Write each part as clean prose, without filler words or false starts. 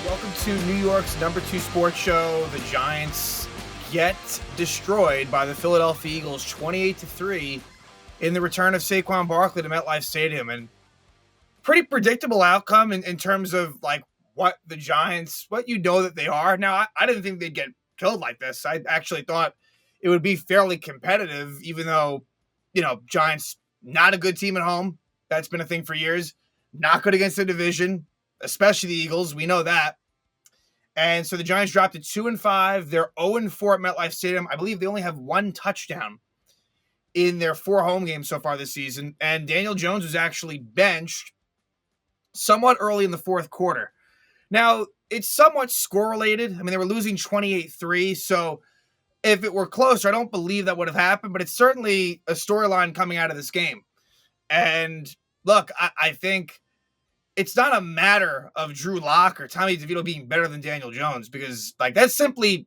Welcome to New York's number 2 sports show. The Giants get destroyed by the Philadelphia Eagles 28-3 in the return of Saquon Barkley to MetLife Stadium. And pretty predictable outcome in terms of like what the Giants, what you know that they are. Now, I didn't think they'd get killed like this. I actually thought it would be fairly competitive, even though, Giants, not a good team at home. That's been a thing for years. Not good against the division, especially the Eagles. We know that. And so the Giants dropped to 2-5. They're 0-4 at MetLife Stadium. I believe they only have one touchdown in their 4 home games so far this season. And Daniel Jones was actually benched somewhat early in the fourth quarter. Now, it's somewhat score-related. I mean, they were losing 28-3, so if it were closer, I don't believe that would have happened, but it's certainly a storyline coming out of this game. And look, I think it's not a matter of Drew Lock or Tommy DeVito being better than Daniel Jones, because that's simply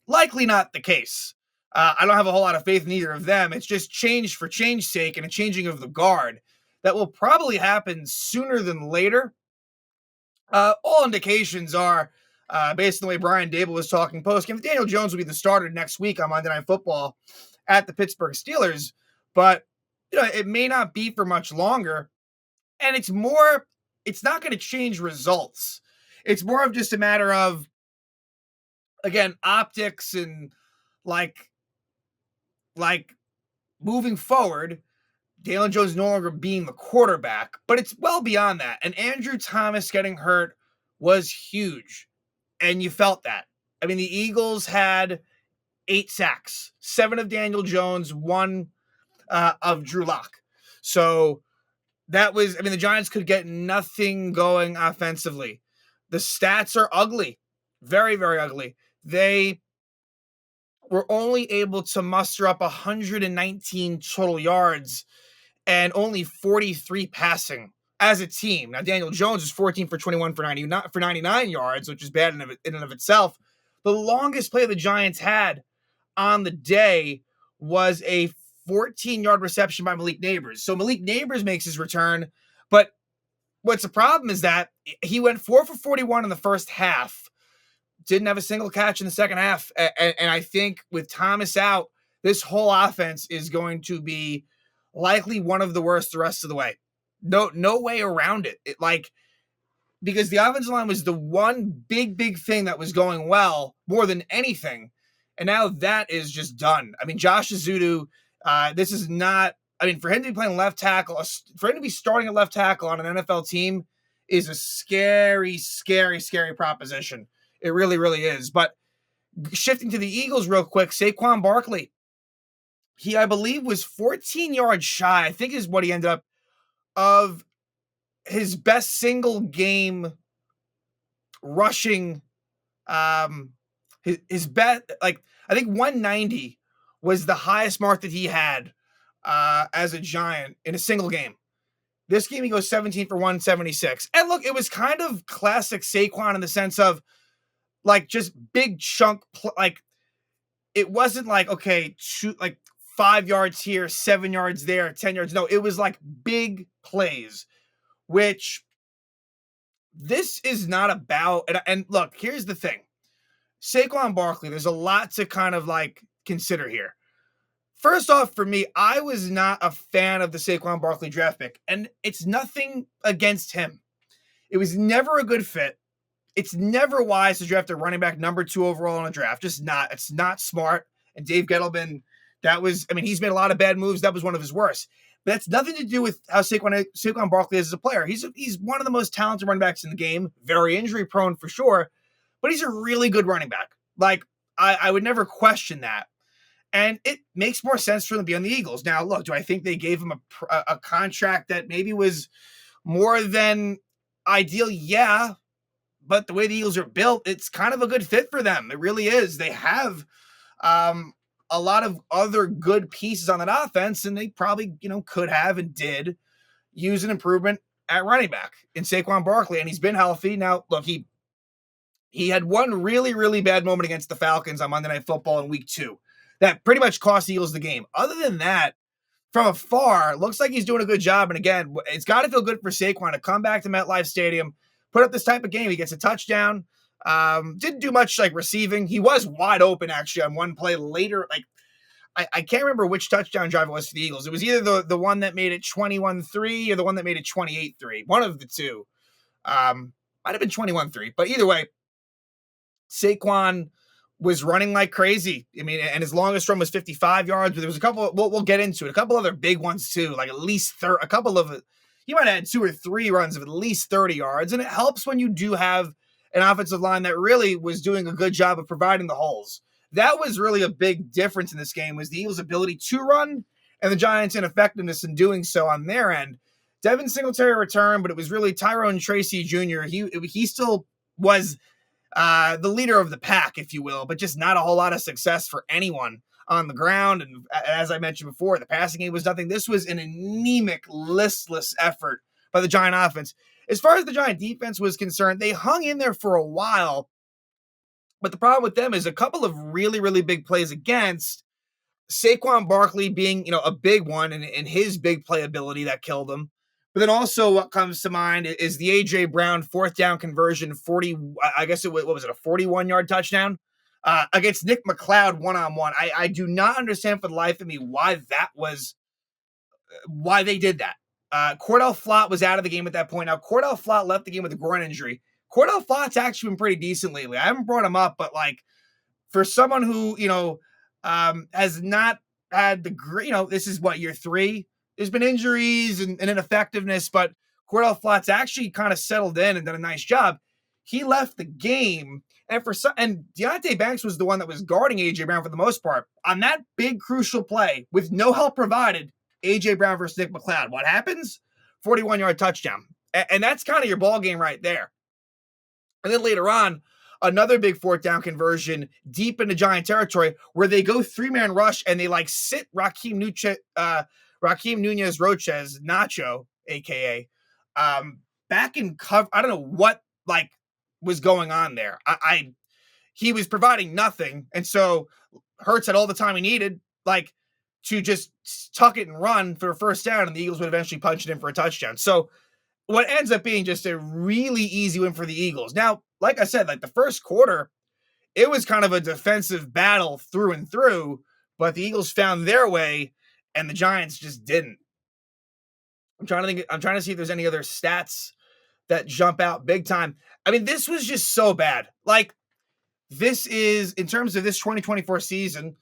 likely not the case. I don't have a whole lot of faith in either of them. It's just change for change's sake and a changing of the guard that will probably happen sooner than later. All indications are, based on the way Brian Dable was talking post-game, Daniel Jones will be the starter next week on Monday Night Football at the Pittsburgh Steelers. But, it may not be for much longer. And it's not going to change results. It's more of just a matter of, again, optics and like moving forward, Daniel Jones no longer being the quarterback, but it's well beyond that. And Andrew Thomas getting hurt was huge. And you felt that. I mean, the Eagles had 8 sacks, 7 of Daniel Jones, 1 of Drew Lock. So the Giants could get nothing going offensively. The stats are ugly. Very, very ugly. They were only able to muster up 119 total yards and only 43 passing as a team. Now, Daniel Jones is 14 for 21 for 99 yards, which is bad in and of itself. The longest play the Giants had on the day was a 14-yard reception by Malik Neighbors. So Malik Neighbors makes his return, but what's the problem is that he went 4 for 41 in the first half, didn't have a single catch in the second half, and I think with Thomas out, this whole offense is going to be likely one of the worst the rest of the way. No way around it. Because the offensive line was the one big thing that was going well more than anything, and now that is just done. I mean, Josh Azudu, this is not, for him to be playing left tackle, for him to be starting at left tackle on an NFL team is a scary proposition. It really, really is. But shifting to the Eagles real quick, Saquon Barkley, he, I believe, was 14 yards shy, I think is what he ended up, of his best single game rushing, his best, I think 190 was the highest mark that he had as a Giant in a single game. This game, he goes 17 for 176. And look, it was kind of classic Saquon in the sense of, just big chunk, it wasn't okay, 5 yards here, 7 yards there, 10 yards. No, it was big plays, which this is not about. And look, here's the thing. Saquon Barkley, there's a lot to kind of consider here. First off, for me, I was not a fan of the Saquon Barkley draft pick, and it's nothing against him. It was never a good fit. It's never wise to draft a running back number 2 overall in a draft. Just not. It's not smart. And Dave Gettleman, he's made a lot of bad moves. That was one of his worst. But that's nothing to do with how Saquon Barkley is as a player. He's one of the most talented running backs in the game. Very injury prone for sure, but he's a really good running back. I would never question that. And it makes more sense for them to be on the Eagles. Now, look, do I think they gave him a contract that maybe was more than ideal? Yeah. But the way the Eagles are built, it's kind of a good fit for them. It really is. They have a lot of other good pieces on that offense, and they probably, could have and did use an improvement at running back in Saquon Barkley, and he's been healthy. Now, look, he had one really, really bad moment against the Falcons on Monday Night Football in Week 2 that pretty much cost the Eagles the game. Other than that, from afar, looks like he's doing a good job. And again, it's got to feel good for Saquon to come back to MetLife Stadium, put up this type of game. He gets a touchdown. Didn't do much like receiving. He was wide open actually on one play later. Like I can't remember which touchdown drive it was for the Eagles. It was either the one that made it 21-3 or the one that made it 28-3. One of the two. Might have been 21-3. But either way, Saquon was running like crazy. I mean, and his longest run was 55 yards, but there was a couple, we'll get into it, a couple other big ones too, like at least a couple of, he might have had 2 or 3 runs of at least 30 yards. And it helps when you do have an offensive line that really was doing a good job of providing the holes. That was really a big difference in this game, was the Eagles' ability to run and the Giants' ineffectiveness in doing so on their end. Devin Singletary returned, but it was really Tyrone Tracy Jr. He still was the leader of the pack, if you will, but just not a whole lot of success for anyone on the ground. And as I mentioned before, the passing game was nothing. This was an anemic, listless effort by the Giant offense. As far as the Giant defense was concerned, they hung in there for a while, but the problem with them is a couple of really, really big plays against Saquon Barkley being, a big one and his big playability that killed him. But then also what comes to mind is the A.J. Brown 4th down conversion, 40, I guess what was it, a 41-yard touchdown against Nick McLeod one-on-one. I do not understand for the life of me why they did that. Cordell Flott was out of the game at that point. Now, Cordell Flott left the game with a groin injury. Cordell Flott's actually been pretty decent lately. I haven't brought him up, but for someone who, has not had the great, this is what, year 3? There's been injuries and ineffectiveness, but Cordell Flott's actually kind of settled in and done a nice job. He left the game, and Deonte Banks was the one that was guarding A.J. Brown for the most part. On that big, crucial play, with no help provided, A.J. Brown versus Nick McLeod. What happens? 41-yard touchdown. And that's kind of your ball game right there. And then later on, another big 4th down conversion deep into Giant territory where they go 3-man rush and they sit Raheem Nunez-Roches, Nacho, a.k.a., back in cover. I don't know what, was going on there. He was providing nothing, and so Hurts had all the time he needed, to just tuck it and run for a 1st down, and the Eagles would eventually punch it in for a touchdown. So what ends up being just a really easy win for the Eagles. Now, like I said, the first quarter, it was kind of a defensive battle through and through, but the Eagles found their way, and the Giants just didn't. I'm trying to see if there's any other stats that jump out big time. I mean, this was just so bad. This is, in terms of this 2024 season,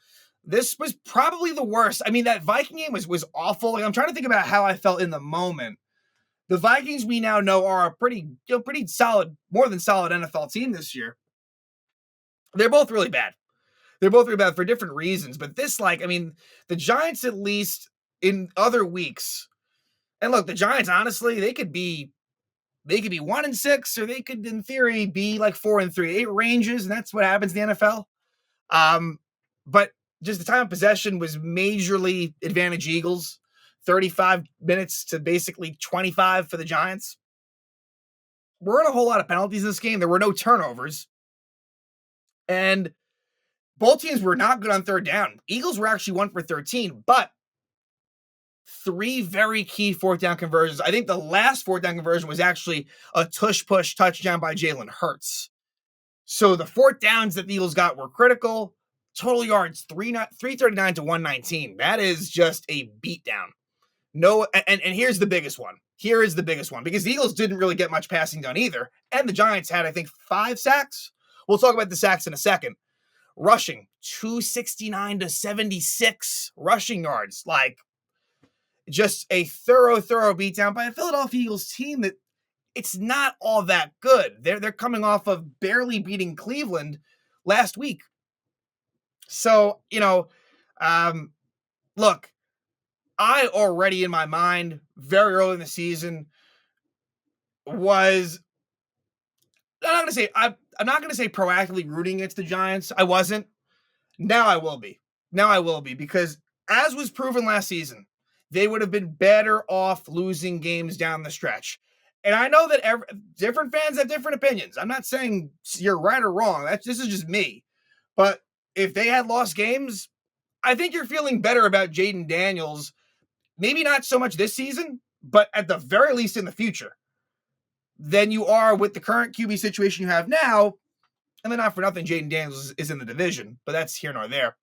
this was probably the worst. I mean, that Viking game was awful. I'm trying to think about how I felt in the moment. The Vikings, we now know, are a pretty solid, more than solid NFL team this year. They're both really bad. They're both really bad for different reasons. But this, the Giants, at least in other weeks, and look, the Giants, honestly, they could be 1-6, or they could, in theory, be 4-3. 8 ranges, and that's what happens in the NFL. But just the time of possession was majorly advantage Eagles. 35 minutes to basically 25 for the Giants. Weren't a whole lot of penalties in this game. There were no turnovers. And both teams were not good on 3rd down. Eagles were actually 1 for 13, but 3 very key 4th down conversions. I think the last 4th down conversion was actually a tush-push touchdown by Jalen Hurts. So the 4th downs that the Eagles got were critical. Total yards, 339 to 119. That is just a beatdown. No, and here's the biggest one. Here is the biggest one, because the Eagles didn't really get much passing done either. And the Giants had, I think, 5 sacks. We'll talk about the sacks in a second. Rushing, 269 to 76 rushing yards. Just a thorough beatdown by a Philadelphia Eagles team that it's not all that good. They're coming off of barely beating Cleveland last week. So, look, I already in my mind, very early in the season, was, I'm not going to say proactively rooting against the Giants. I wasn't. Now I will be. Because as was proven last season, they would have been better off losing games down the stretch. And I know that different fans have different opinions. I'm not saying you're right or wrong. This is just me. But if they had lost games, I think you're feeling better about Jaden Daniels. Maybe not so much this season, but at the very least in the future, than you are with the current QB situation you have now, And then not for nothing, Jaden Daniels is in the division, but that's here nor there.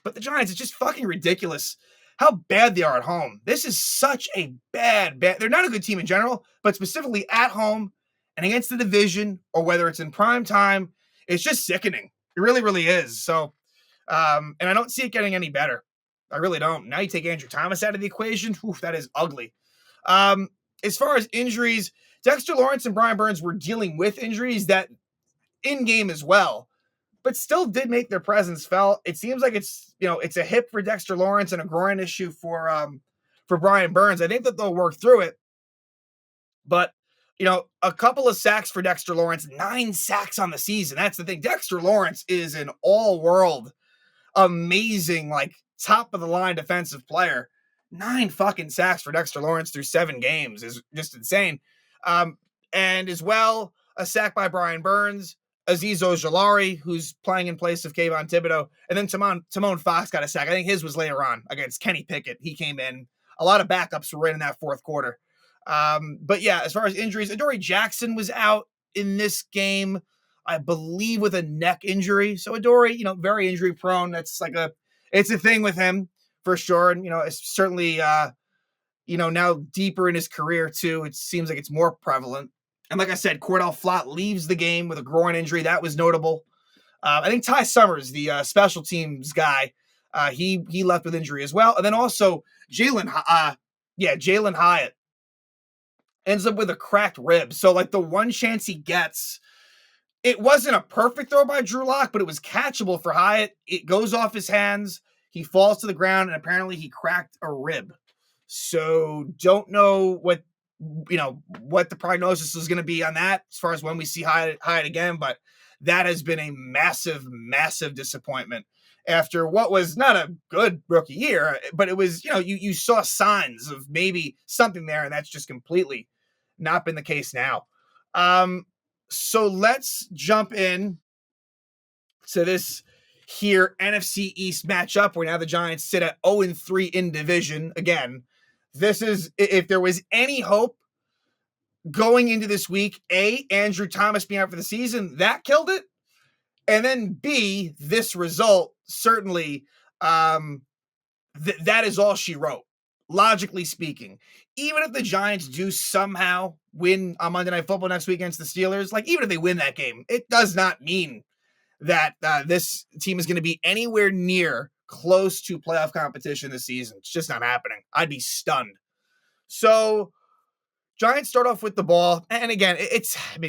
But the Giants, it's just fucking ridiculous how bad they are at home. This is such a bad. They're not a good team in general, but specifically at home and against the division, or whether it's in prime time, it's just sickening. It really, really is. So, and I don't see it getting any better. I really don't. Now you take Andrew Thomas out of the equation. Oof, that is ugly. As far as injuries, Dexter Lawrence and Brian Burns were dealing with injuries that in game as well, but still did make their presence felt. It seems like it's a hip for Dexter Lawrence and a groin issue for Brian Burns. I think that they'll work through it, but a couple of sacks for Dexter Lawrence, 9 sacks on the season. That's the thing. Dexter Lawrence is an all-world, amazing, like top of the line defensive player. 9 fucking sacks for Dexter Lawrence through 7 games is just insane. And as well, a sack by Brian Burns, Azeez Ojulari, who's playing in place of Kayvon Thibodeau, and then Timon Fox got a sack. I think his was later on against Kenny Pickett. He came in. A lot of backups were in that fourth quarter. But yeah, as far as injuries, Adoree Jackson was out in this game, I believe, with a neck injury. So Adoree, very injury prone. It's a thing with him for sure. And, it's certainly, now deeper in his career too, it seems like it's more prevalent. And like I said, Cordell Flott leaves the game with a groin injury. That was notable. I think Ty Summers, the special teams guy, he left with injury as well. And then also Jalen Hyatt ends up with a cracked rib. So like the one chance he gets, it wasn't a perfect throw by Drew Lock, but it was catchable for Hyatt. It goes off his hands. He falls to the ground, and apparently he cracked a rib. So don't know what the prognosis is going to be on that as far as when we see Hyatt again, but that has been a massive, massive disappointment after what was not a good rookie year, but it was, you saw signs of maybe something there, and that's just completely not been the case now. So let's jump in to this here NFC East matchup where now the Giants sit at 0-3 in division. Again, this is, if there was any hope going into this week, A, Andrew Thomas being out for the season, that killed it. And then B, this result, certainly, that is all she wrote, logically speaking. Even if the Giants do somehow win on Monday Night Football next week against the Steelers, like even if they win that game, it does not mean that this team is going to be anywhere near close to playoff competition this season. It's just not happening. I'd be stunned. So Giants start off with the ball. And again,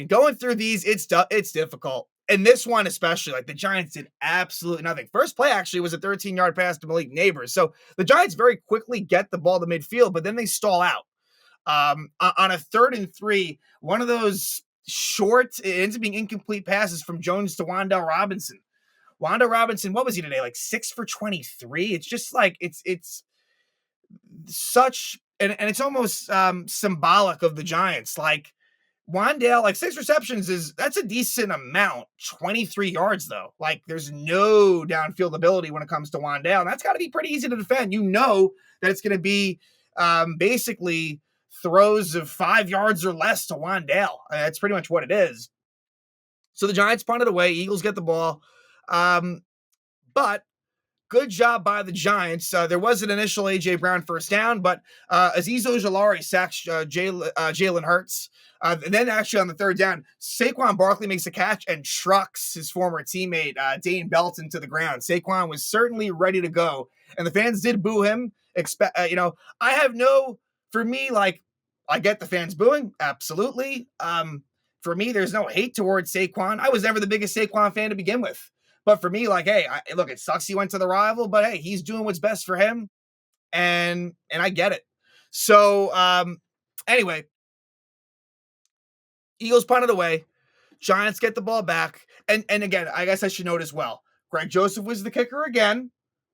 going through these, it's difficult. And this one especially, like the Giants did absolutely nothing. First play actually was a 13-yard pass to Malik Neighbors. So the Giants very quickly get the ball to midfield, but then they stall out. On a 3rd and 3, one of those short, it ends up being incomplete passes from Jones to Wan'Dale Robinson. Wan'Dale Robinson, what was he today? Like 6 for 23. It's just like, it's such, and it's almost symbolic of the Giants. Like Wan'Dale, like 6 receptions that's a decent amount. 23 yards though. Like there's no downfield ability when it comes to Wan'Dale. And that's got to be pretty easy to defend. You know that it's going to be basically throws of 5 yards or less to Wan'Dale. That's pretty much what it is. So the Giants punt it away. Eagles get the ball. But good job by the Giants. There was an initial A.J. Brown first down, but Azeez Ojulari sacks Jalen Hurts. And then actually on the 3rd down, Saquon Barkley makes a catch and trucks his former teammate, Dane Belton, to the ground. Saquon was certainly ready to go, and the fans did boo him. For me, like, I get the fans booing, absolutely. For me, there's no hate towards Saquon. I was never the biggest Saquon fan to begin with. But for me, like, hey, look, it sucks he went to the rival, but hey, he's doing what's best for him, and I get it. So anyway, Eagles punted away. Giants get the ball back. And again, I guess I should note as well, Greg Joseph was the kicker again,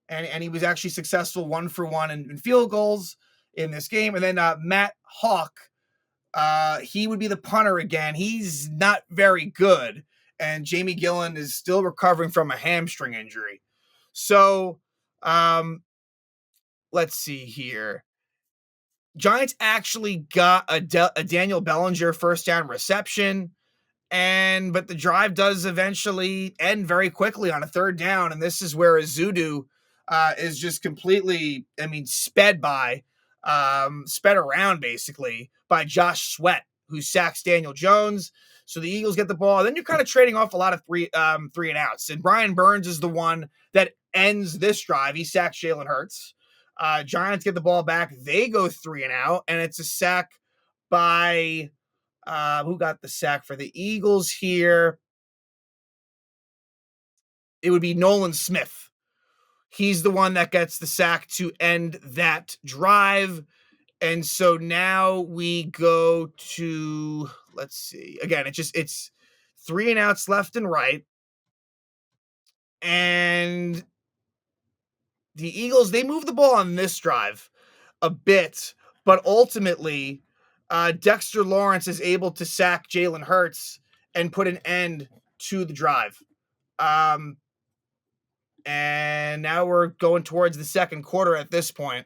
and he was actually successful 1 for 1 in field goals in this game. And then Matt Hawk, he would be the punter again. He's not very good. And Jamie Gillen is still recovering from a hamstring injury. So let's see here. Giants actually got a Daniel Bellinger first down reception. But the drive does eventually end very quickly on a third down, and this is where Azudu is just completely, I mean, sped around basically by Josh Sweat, who sacks Daniel Jones. So the Eagles get the ball. Then you're kind of trading off a lot of three and outs. And Brian Burns is the one that ends this drive. He sacks Jalen Hurts. Giants get the ball back. They go three and out, and it's a sack by who got the sack for the Eagles here? It would be Nolan Smith. He's the one that gets the sack to end that drive. And so now we go to, let's see. Again, it's three and outs left and right. And the Eagles, they move the ball on this drive a bit, but ultimately, Dexter Lawrence is able to sack Jalen Hurts and put an end to the drive. And now we're going towards the second quarter at this point.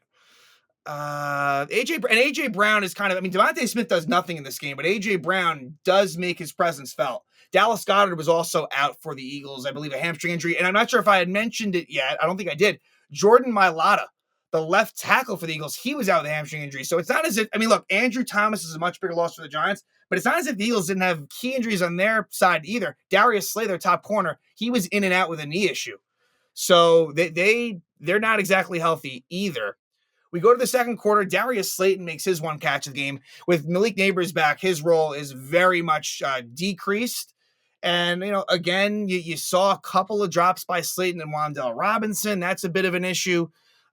AJ Brown is kind of, I mean, Devontae Smith does nothing in this game, but AJ Brown does make his presence felt. Dallas Goedert was also out for the Eagles, I believe, a hamstring injury. And I'm not sure if I had mentioned it yet. I don't think I did. Jordan Mailata, the left tackle for the Eagles, he was out with a hamstring injury. So it's not as if, I mean, look, Andrew Thomas is a much bigger loss for the Giants, but it's not as if the Eagles didn't have key injuries on their side either. Darius Slay, their top corner, he was in and out with a knee issue. So they're not exactly healthy either. We go to the second quarter. Darius Slayton makes his one catch of the game. With Malik Neighbors back, his role is very much decreased. And, again, you saw a couple of drops by Slayton and Wan'Dale Robinson. That's a bit of an issue.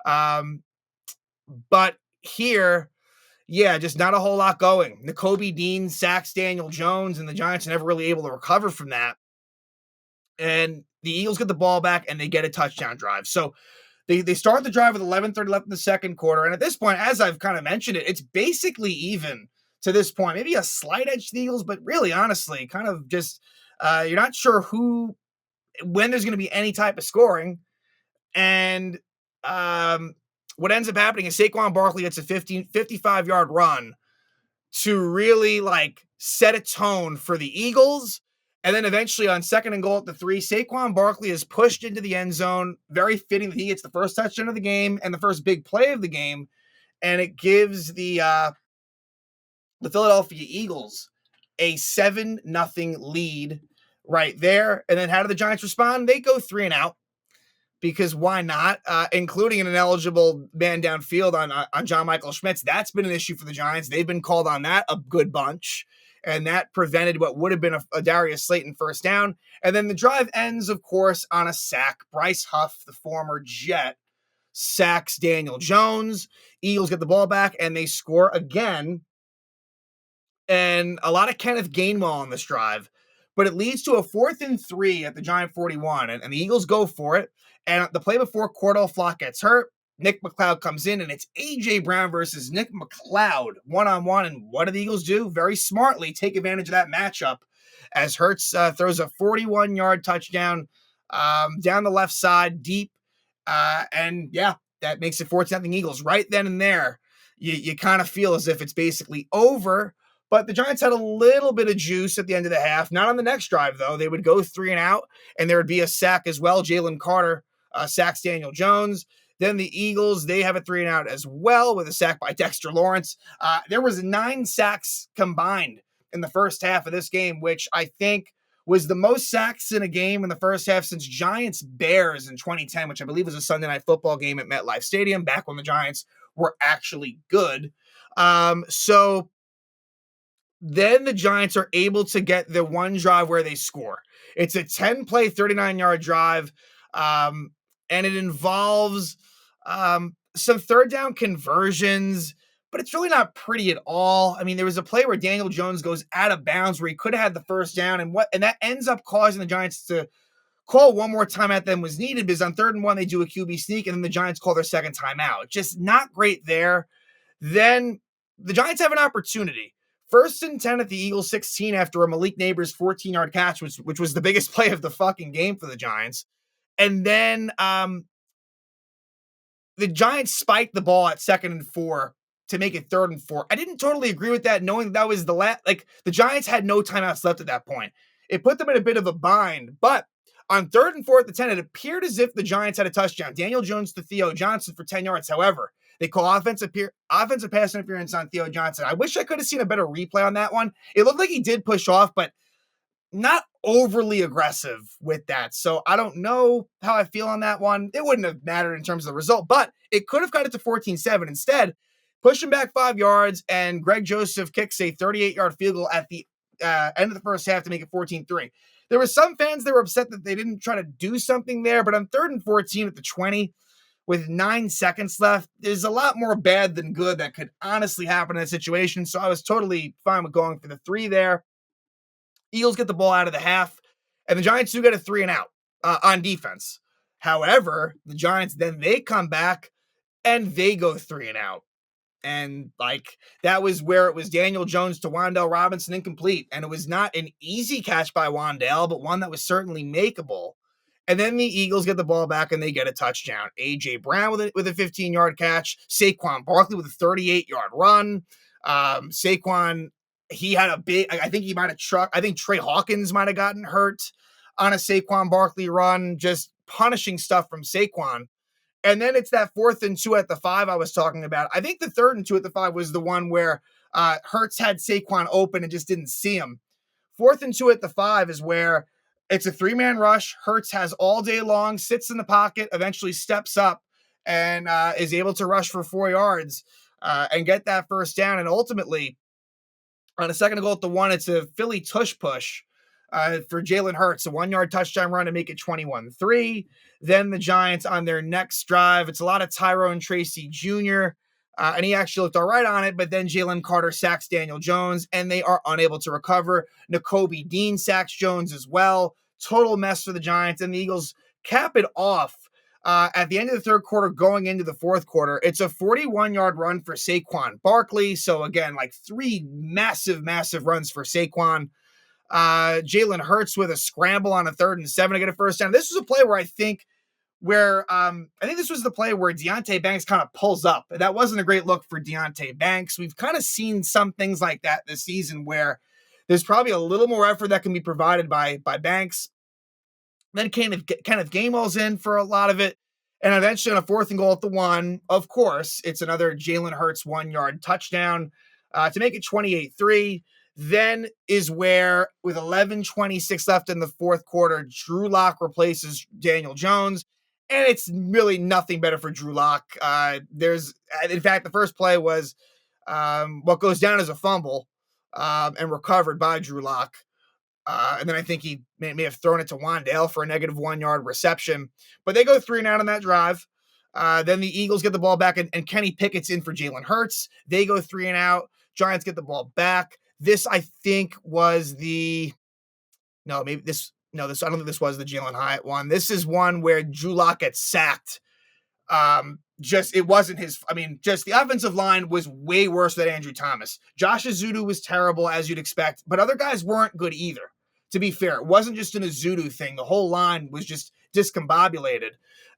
But here, just not a whole lot going. Nakobe Dean sacks Daniel Jones, and the Giants are never really able to recover from that. And the Eagles get the ball back, and they get a touchdown drive. So they start the drive with 11:30 left in the second quarter. And at this point, as I've kind of mentioned it's basically even to this point. Maybe a slight edge to the Eagles, but really, honestly, kind of just you're not sure when there's going to be any type of scoring. And what ends up happening is Saquon Barkley gets a 55-yard run to really set a tone for the Eagles. And then eventually on second and goal at the 3, Saquon Barkley is pushed into the end zone. Very fitting that he gets the first touchdown of the game and the first big play of the game. And it gives the Philadelphia Eagles a 7-0 lead right there. And then how do the Giants respond? They go three and out. Because why not? Including an ineligible man downfield on John Michael Schmitz. That's been an issue for the Giants. They've been called on that a good bunch. And that prevented what would have been a Darius Slayton first down. And then the drive ends, of course, on a sack. Bryce Huff, the former Jet, sacks Daniel Jones. Eagles get the ball back, and they score again. And a lot of Kenneth Gainwell on this drive. But it leads to a 4th and 3 at the Giant 41. And the Eagles go for it. And the play before Cordell Flock gets hurt, Nick McLeod comes in, and it's A.J. Brown versus Nick McLeod one-on-one. And what do the Eagles do? Very smartly take advantage of that matchup as Hurts throws a 41-yard touchdown down the left side deep. And that makes it 14-0 Eagles. Right then and there, you kind of feel as if it's basically over. But the Giants had a little bit of juice at the end of the half. Not on the next drive, though. They would go three and out, and there would be a sack as well. Jalen Carter sacks Daniel Jones. Then the Eagles, they have a three and out as well with a sack by Dexter Lawrence. There was 9 sacks combined in the first half of this game, which I think was the most sacks in a game in the first half since Giants-Bears in 2010, which I believe was a Sunday Night Football game at MetLife Stadium, back when the Giants were actually good. So then the Giants are able to get the one drive where they score. It's a 10-play, 39-yard drive, and it involves some third down conversions, but it's really not pretty at all. I mean, there was a play where Daniel Jones goes out of bounds where he could have had the first down, and that ends up causing the Giants to call one more timeout than was needed, because on 3rd and 1, they do a QB sneak, and then the Giants call their second timeout. Just not great there. Then the Giants have an opportunity. 1st and 10 at the Eagles 16 after a Malik Neighbors 14-yard catch, which was the biggest play of the fucking game for the Giants. And then the Giants spiked the ball at 2nd and 4 to make it 3rd and 4. I didn't totally agree with that, knowing that was the last, like the Giants had no timeouts left at that point. It put them in a bit of a bind, but on 3rd and 4 at the 10, it appeared as if the Giants had a touchdown. Daniel Jones to Theo Johnson for 10 yards. However, they call offensive pass interference on Theo Johnson. I wish I could have seen a better replay on that one. It looked like he did push off, but not overly aggressive with that. So I don't know how I feel on that one. It wouldn't have mattered in terms of the result, but it could have cut it to 14-7. Instead, pushing back 5 yards, and Greg Joseph kicks a 38-yard field goal at the end of the first half to make it 14-3. There were some fans that were upset that they didn't try to do something there, but on 3rd and 14 at the 20, with 9 seconds left, there's a lot more bad than good that could honestly happen in that situation. So I was totally fine with going for the 3 there. Eagles get the ball out of the half, and the Giants do get a 3 and out on defense. However, the Giants then they come back and they go 3 and out. And like that was where it was Daniel Jones to Wan'Dale Robinson incomplete. And it was not an easy catch by Wan'Dale, but one that was certainly makeable. And then the Eagles get the ball back and they get a touchdown. A.J. Brown with a 15-yard catch. Saquon Barkley with a 38-yard run. Saquon, he had a big, I think he might have I think Trey Hawkins might have gotten hurt on a Saquon Barkley run, just punishing stuff from Saquon. And then it's that 4th and 2 at the 5 I was talking about. I think the 3rd and 2 at the 5 was the one where Hurts had Saquon open and just didn't see him. 4th and 2 at the 5 is where it's a 3-man rush. Hurts has all day long, sits in the pocket, eventually steps up and is able to rush for 4 yards and get that first down. And ultimately, on a 2nd and goal at the 1, it's a Philly tush push for Jalen Hurts, a 1-yard touchdown run to make it 21-3. Then the Giants on their next drive, it's a lot of Tyrone Tracy Jr., and he actually looked all right on it, but then Jalen Carter sacks Daniel Jones, and they are unable to recover. Nakobe Dean sacks Jones as well. Total mess for the Giants, and the Eagles cap it off at the end of the 3rd quarter going into the 4th quarter. It's a 41-yard run for Saquon Barkley. So again, like 3 massive runs for Saquon. Jalen Hurts with a scramble on a 3rd and 7 to get a first down. This was a play where I think this was the play where Deonte Banks kind of pulls up. That wasn't a great look for Deonte Banks. We've kind of seen some things like that this season where there's probably a little more effort that can be provided by Banks. Then Kenneth Gainwell's in for a lot of it. And eventually on a 4th and goal at the 1, of course, it's another Jalen Hurts 1-yard touchdown to make it 28-3. Then is where, with 11:26 left in the 4th quarter, Drew Lock replaces Daniel Jones. And it's really nothing better for Drew Lock. In fact, the first play was what goes down as a fumble and recovered by Drew Lock. And then I think he may have thrown it to Wan'Dale for a negative 1-yard reception. But they go 3 and out on that drive. Then the Eagles get the ball back, and Kenny Pickett's in for Jalen Hurts. They go 3 and out. Giants get the ball back. This, I think, was I don't think this was the Jalen Hyatt one. This is one where Drew Lock gets sacked. It wasn't his, just the offensive line was way worse than Andrew Thomas. Josh Azudu was terrible, as you'd expect, but other guys weren't good either. To be fair, it wasn't just an Azudu thing. The whole line was just discombobulated.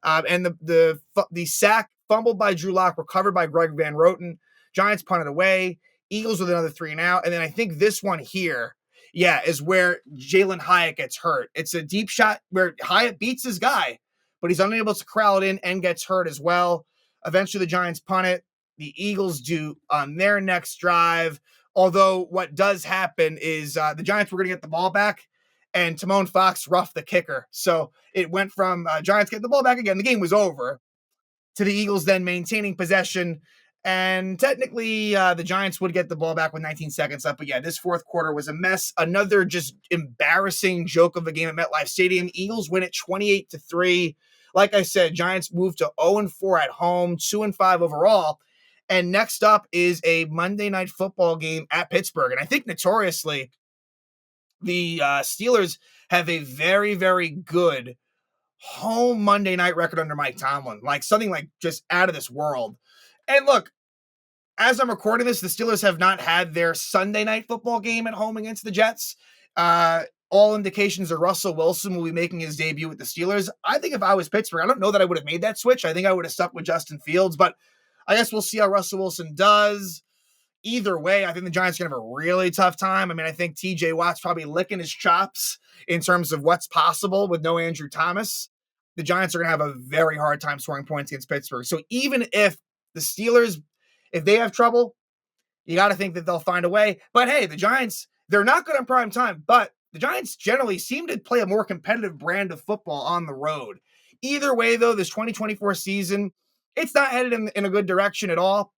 And the sack fumbled by Drew Lock, recovered by Greg Van Roten. Giants punted away. Eagles with another 3 and out. And then I think this one here, is where Jalen Hyatt gets hurt. It's a deep shot where Hyatt beats his guy, but he's unable to corral it in and gets hurt as well. Eventually the Giants punt it. The Eagles do on their next drive. Although what does happen is the Giants were going to get the ball back, and Timon Fox roughed the kicker. So it went from Giants getting the ball back again. The game was over, to the Eagles then maintaining possession. And technically, the Giants would get the ball back with 19 seconds left. But this 4th quarter was a mess. Another just embarrassing joke of a game at MetLife Stadium. Eagles win it 28-3. Like I said, Giants move to 0-4 at home, 2-5 overall. And next up is a Monday Night Football game at Pittsburgh. And I think notoriously, the Steelers have a very, very good home Monday night record under Mike Tomlin. Like something like just out of this world. And look, as I'm recording this, the Steelers have not had their Sunday night football game at home against the Jets. All indications are Russell Wilson will be making his debut with the Steelers. I think if I was Pittsburgh, I don't know that I would have made that switch. I think I would have stuck with Justin Fields, but I guess we'll see how Russell Wilson does. Either way, I think the Giants are going to have a really tough time. I mean, I think TJ Watt's probably licking his chops in terms of what's possible with no Andrew Thomas. The Giants are going to have a very hard time scoring points against Pittsburgh. So even if the Steelers, if they have trouble, you got to think that they'll find a way. But hey, the Giants, they're not good on prime time, but the Giants generally seem to play a more competitive brand of football on the road. Either way, though, this 2024 season, it's not headed in a good direction at all.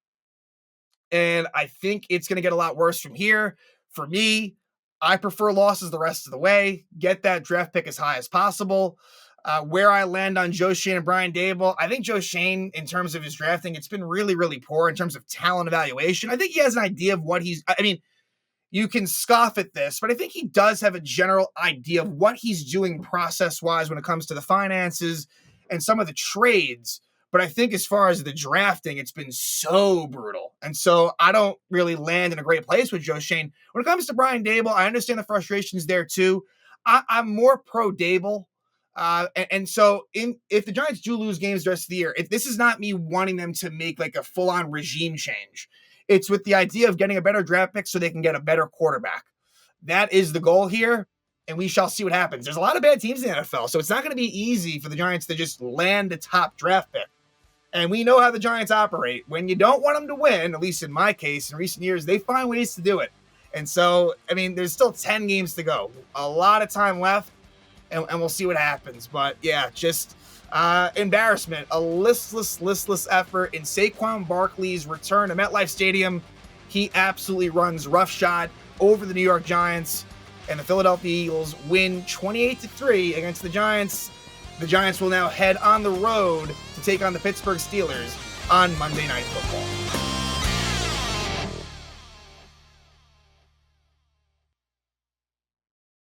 And I think it's going to get a lot worse from here. For me, I prefer losses the rest of the way. Get that draft pick as high as possible. Where I land on Joe Schoen and Brian Daboll, I think Joe Schoen, in terms of his drafting, it's been really, really poor in terms of talent evaluation. I think he has an idea of what you can scoff at this, but I think he does have a general idea of what he's doing process-wise when it comes to the finances and some of the trades. But I think as far as the drafting, it's been so brutal. And so I don't really land in a great place with Joe Schoen. When it comes to Brian Daboll, I understand the frustrations there too. I'm more pro Daboll. So if the Giants do lose games the rest of the year, if this is not me wanting them to make like a full-on regime change, it's with the idea of getting a better draft pick so they can get a better quarterback. That is the goal here, and we shall see what happens. There's a lot of bad teams in the NFL, so it's not going to be easy for the Giants to just land a top draft pick. And we know how the Giants operate. When you don't want them to win, at least in my case, in recent years, they find ways to do it. And so, I mean, there's still 10 games to go. A lot of time left, and we'll see what happens. But, yeah, just embarrassment. A listless effort in Saquon Barkley's return to MetLife Stadium. He absolutely runs roughshod over the New York Giants. And the Philadelphia Eagles win 28-3 against the Giants. The Giants will now head on the road to take on the Pittsburgh Steelers on Monday Night Football.